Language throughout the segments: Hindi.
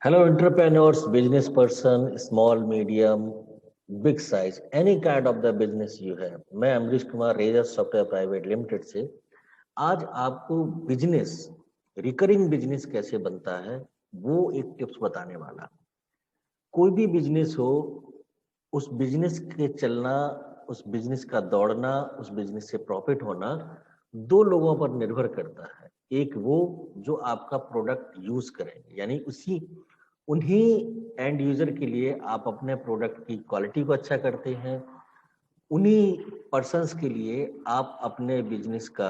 Hello, entrepreneurs, business person, small, medium, big size, any kind of the business you have. मैं Amrish Kumar Razor software private limited से आज आपको बिजनेस रिकरिंग बिजनेस कैसे बनता है वो एक टिप्स बताने वाला। कोई भी बिजनेस हो, उस बिजनेस के चलना, उस बिजनेस का दौड़ना, उस बिजनेस से प्रॉफिट होना दो लोगों पर निर्भर करता है। एक वो जो आपका प्रोडक्ट यूज करेंगे, यानी उसी उन्हीं एंड यूजर के लिए आप अपने प्रोडक्ट की क्वालिटी को अच्छा करते हैं। उन्हीं पर्सन्स के लिए आप अपने बिजनेस का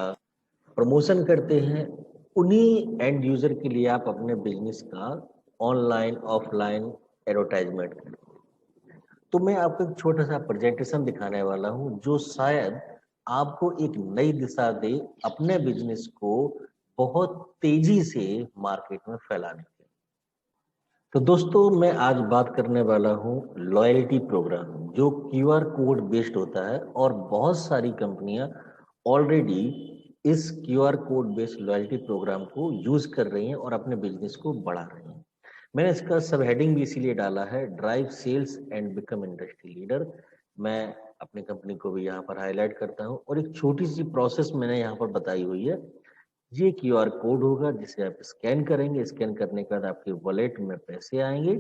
प्रमोशन करते हैं। उन्हीं एंड यूजर के लिए आप अपने बिजनेस का ऑनलाइन ऑफलाइन एडवर्टाइजमेंट करते हैं। तो मैं आपको एक छोटा सा प्रेजेंटेशन दिखाने वाला हूं जो शायद आपको एक नई दिशा दे अपने बिजनेस को बहुत तेजी से मार्केट में फैलाने की। तो दोस्तों, मैं आज बात करने वाला हूँ लॉयल्टी प्रोग्राम जो क्यूआर कोड बेस्ड होता है, और बहुत सारी कंपनियां ऑलरेडी इस QR code based loyalty program को यूज कर रही हैं और अपने बिजनेस को बढ़ा रही हैं। मैंने इसका सब हेडिंग भी इसीलिए डाला है, drive sales and become industry leader. मैं अपनी कंपनी को भी यहाँ पर हाईलाइट करता हूँ और एक छोटी सी प्रोसेस मैंने यहाँ पर बताई हुई है। ये क्यूआर कोड होगा जिसे आप स्कैन करेंगे। स्कैन करने के बाद आपके वॉलेट में पैसे आएंगे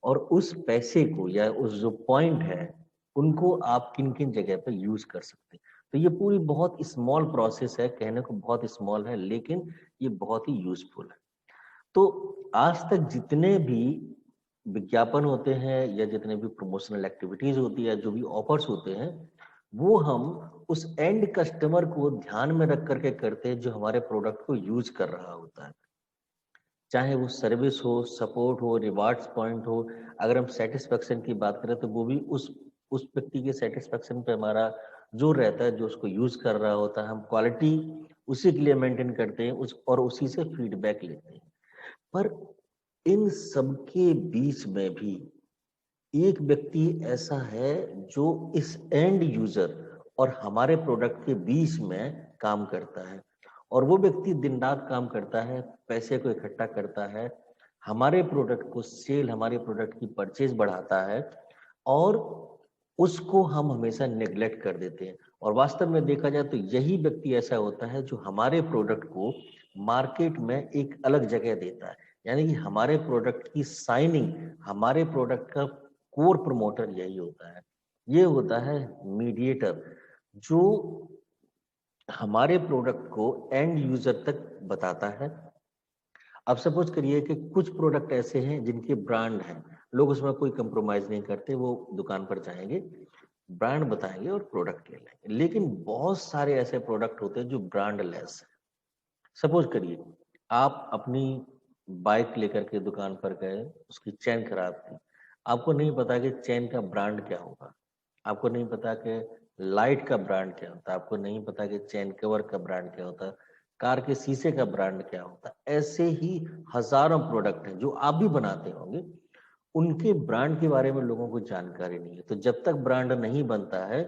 और उस पैसे को या उस जो पॉइंट है उनको आप किन किन जगह पे यूज कर सकते हैं। तो ये पूरी बहुत स्मॉल प्रोसेस है, कहने को बहुत स्मॉल है लेकिन ये बहुत ही यूजफुल है। तो आज तक जितने भी विज्ञापन होते हैं या जितने भी प्रमोशनल एक्टिविटीज होती है, जो भी ऑफर्स होते हैं, वो हम उस एंड कस्टमर को ध्यान में रख करके करते हैं जो हमारे प्रोडक्ट को यूज कर रहा होता है। चाहे वो सर्विस हो, सपोर्ट हो, रिवार्ड्स पॉइंट हो। अगर हम सेटिस्फेक्शन की बात करें तो वो भी उस व्यक्ति के सेटिस्फेक्शन पे हमारा जोर रहता है जो उसको यूज कर रहा होता है। हम क्वालिटी उसी के लिए मेंटेन करते हैं और उसी से फीडबैक लेते हैं। पर इन सबके बीच में भी एक व्यक्ति ऐसा है जो इस एंड यूजर और हमारे प्रोडक्ट के बीच में काम करता है, और वो व्यक्ति दिन रात काम करता है, पैसे को इकट्ठा करता है, हमारे प्रोडक्ट को सेल, हमारे प्रोडक्ट की परचेज बढ़ाता है, और उसको हम हमेशा नेग्लेक्ट कर देते हैं। और वास्तव में देखा जाए तो यही व्यक्ति ऐसा होता है जो हमारे प्रोडक्ट को मार्केट में एक अलग जगह देता है। यानी कि हमारे प्रोडक्ट की साइनिंग, हमारे प्रोडक्ट का कोर प्रमोटर यही होता है। ये होता है मीडिएटर जो हमारे प्रोडक्ट को एंड यूजर तक बताता है। अब सपोज करिए कि कुछ प्रोडक्ट ऐसे हैं जिनके ब्रांड हैं, लोग उसमें कोई कंप्रोमाइज नहीं करते, वो दुकान पर जाएंगे, ब्रांड बताएंगे और प्रोडक्ट ले लेंगे। लेकिन बहुत सारे ऐसे प्रोडक्ट होते हैं जो ब्रांड लेस है। सपोज करिए आप अपनी बाइक लेकर के दुकान पर गए, उसकी चेन खराब थी, आपको नहीं पता कि चेन का ब्रांड क्या होगा, आपको नहीं पता कि लाइट का ब्रांड क्या होता है, आपको नहीं पता कि चेन कवर का ब्रांड क्या होता है, कार के शीशे का ब्रांड क्या होता है। ऐसे ही हजारों प्रोडक्ट हैं जो आप भी बनाते होंगे, उनके ब्रांड के बारे में लोगों को जानकारी नहीं है। तो जब तक ब्रांड नहीं बनता है,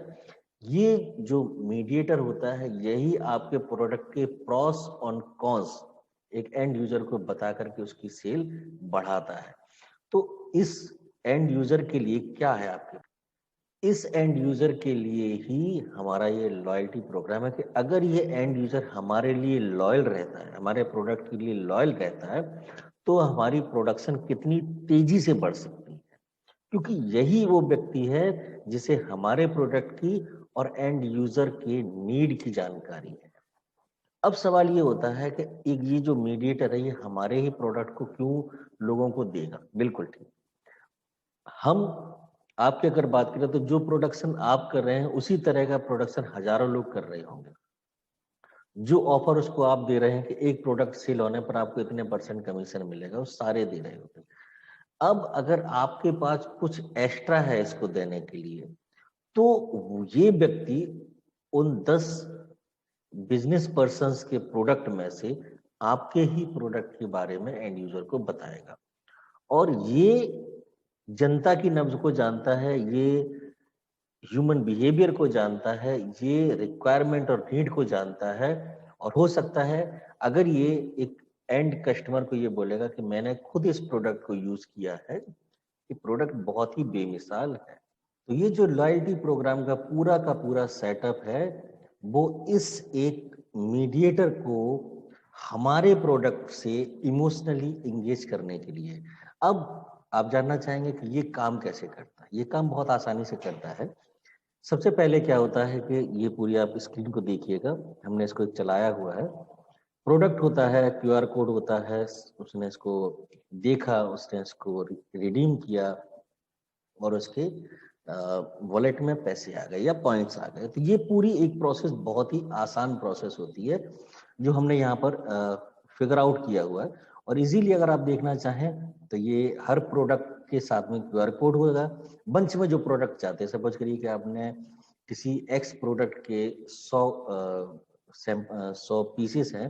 ये जो मीडिएटर होता है यही आपके प्रोडक्ट के प्रॉस ऑन कॉन्स एक एंड यूजर को बता करके उसकी सेल बढ़ाता है। तो इस एंड यूजर के लिए क्या है आपके, इस एंड यूजर के लिए ही हमारा ये लॉयल्टी प्रोग्राम है कि अगर ये एंड यूजर हमारे लिए लॉयल रहता है, हमारे प्रोडक्ट के लिए लॉयल रहता है, तो हमारी प्रोडक्शन कितनी तेजी से बढ़ सकती है। क्योंकि यही वो व्यक्ति है जिसे हमारे प्रोडक्ट की और एंड यूजर के नीड की जानकारी है। अब सवाल ये होता है कि एक ये जो मीडिएटर है ये हमारे ही प्रोडक्ट को क्यों लोगों को देगा। बिल्कुल ठीक। हम आपकी अगर बात करें तो जो प्रोडक्शन आप कर रहे हैं उसी तरह का प्रोडक्शन हजारों लोग कर रहे होंगे। जो ऑफर उसको आप दे रहे हैं कि एक प्रोडक्ट सेल होने पर आपको इतने परसेंट कमीशन मिलेगा, वो सारे दे रहे होते हैं। अब अगर आपके पास कुछ एक्स्ट्रा है इसको देने के लिए, तो ये व्यक्ति उन 10 बिजनेस पर्संस के प्रोडक्ट में से आपके ही प्रोडक्ट के बारे में एंड यूजर को बताएगा। और ये जनता की नब्ज को जानता है, ये ह्यूमन बिहेवियर को जानता है, ये रिक्वायरमेंट और नीड को जानता है। और हो सकता है अगर ये एक एंड कस्टमर को ये बोलेगा कि मैंने खुद इस प्रोडक्ट को यूज किया है, ये प्रोडक्ट बहुत ही बेमिसाल है। तो ये जो लॉयल्टी प्रोग्राम का पूरा सेटअप है, वो इस एक मीडिएटर को हमारे प्रोडक्ट से इमोशनली एंगेज करने के लिए। अब आप जानना चाहेंगे कि ये काम कैसे करता है। ये काम बहुत आसानी से करता है। सबसे पहले क्या होता है कि ये पूरी आप स्क्रीन को देखिएगा, हमने इसको चलाया हुआ है। प्रोडक्ट होता है, क्यूआर कोड होता है, उसने इसको देखा, उसने इसको रिडीम किया और उसके वॉलेट में पैसे आ गए या पॉइंट्स आ गए। तो ये पूरी एक प्रोसेस बहुत ही आसान प्रोसेस होती है जो हमने यहाँ पर फिगर आउट किया हुआ है। और इजीली अगर आप देखना चाहें तो ये हर प्रोडक्ट के साथ में क्यूआर कोड होगा। बंच में जो प्रोडक्ट चाहते हैं, सपोज करिए कि आपने किसी एक्स प्रोडक्ट के 100 पीसेस हैं,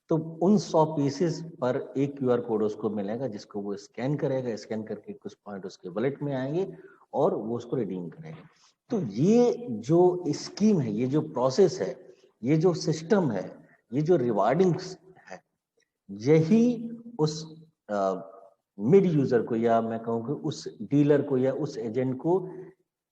तो उन 100 पीसेस पर एक क्यूआर कोड उसको मिलेगा जिसको वो स्कैन करेगा। स्कैन करके कुछ पॉइंट उसके वॉलेट में आएंगे और वो उसको रिडीम करेगा। तो ये जो स्कीम है, ये जो प्रोसेस है, ये जो सिस्टम है, ये जो रिवार्डिंग है, यही उस मिड यूजर को या मैं कहूँ कि उस डीलर को या उस एजेंट को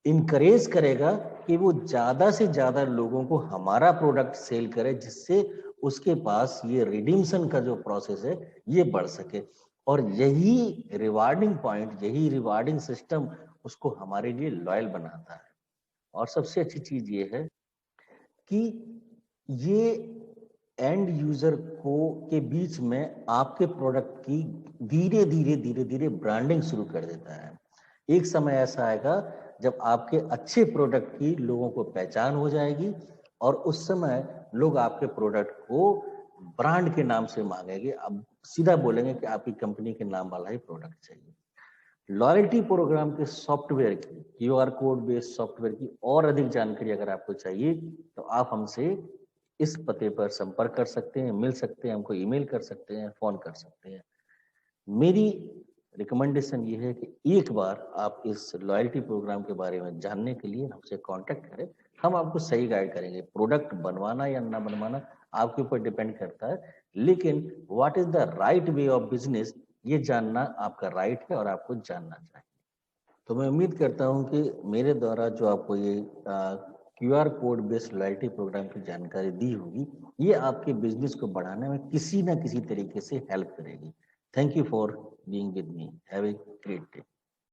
इनकरेज करेगा कि वो ज्यादा से ज्यादा लोगों को हमारा प्रोडक्ट सेल करे, जिससे उसके पास ये रिडीम्शन का जो प्रोसेस है ये बढ़ सके। और यही रिवार्डिंग पॉइंट, यही रिवार्डिंग सिस्टम उसको हमारे लिए लॉयल बनाता है। और सबसे अच्छी चीज ये है कि ये एंड यूजर को के बीच में आपके प्रोडक्ट की धीरे धीरे ब्रांडिंग शुरू कर देता है। एक समय ऐसा आएगा जब आपके अच्छे प्रोडक्ट की लोगों को पहचान हो जाएगी और उस समय लोग आपके प्रोडक्ट को ब्रांड के नाम से मांगेंगे। अब सीधा बोलेंगे कि आपकी कंपनी के नाम वाला ही प्रोडक्ट चाहिए। लॉयल्टी प्रोग्राम के सॉफ्टवेयर की, क्यूआर कोड बेस्ड सॉफ्टवेयर की और अधिक जानकारी अगर आपको चाहिए तो आप हमसे इस पते पर संपर्क कर सकते हैं, मिल सकते हैं, हमको ईमेल कर सकते हैं, फोन कर सकते हैं। मेरी रिकमेंडेशन ये है कि एक बार आप इस लॉयल्टी प्रोग्राम के बारे में जानने के लिए हमसे कांटेक्ट करें। हम आपको सही गाइड करेंगे। प्रोडक्ट बनवाना या ना बनवाना आपके ऊपर डिपेंड करता है, लेकिन what is the right way of business ये जानना आपका राइट है और आपको जानना चाहिए। तो मैं उम्मीद करता हूं कि मेरे द्वारा जो आपको ये QR code based loyalty program की जानकारी दी होगी, ये आपके बिजनेस को बढ़ाने में किसी ना किसी तरीके से हेल्प करेगी। Thank you for being with me. Have a great day.